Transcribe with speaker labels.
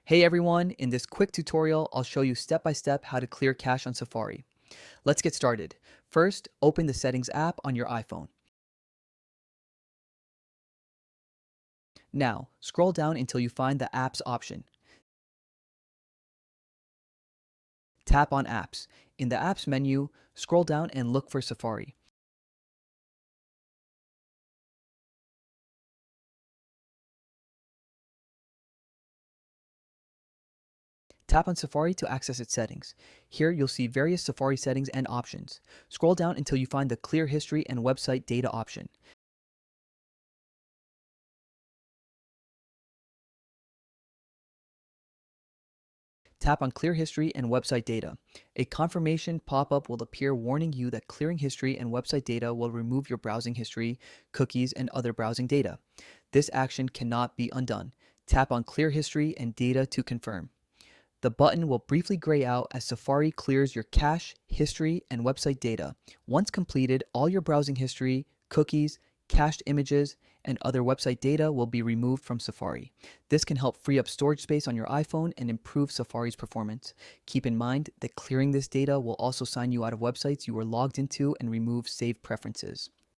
Speaker 1: Hey everyone, in this quick tutorial, I'll show you step by step how to clear cache on Safari. Let's get started. First, open the Settings app on your iPhone. Now, scroll down until you find the Apps option. Tap on Apps. In the Apps menu, scroll down and look for Safari. Tap on Safari to access its settings. Here you'll see various Safari settings and options. Scroll down until you find the Clear History and Website Data option. Tap on Clear History and Website Data. A confirmation pop-up will appear warning you that clearing history and website data will remove your browsing history, cookies, and other browsing data. This action cannot be undone. Tap on Clear History and Data to confirm. The button will briefly gray out as Safari clears your cache, history, and website data. Once completed, all your browsing history, cookies, cached images, and other website data will be removed from Safari. This can help free up storage space on your iPhone and improve Safari's performance. Keep in mind that clearing this data will also sign you out of websites you were logged into and remove saved preferences.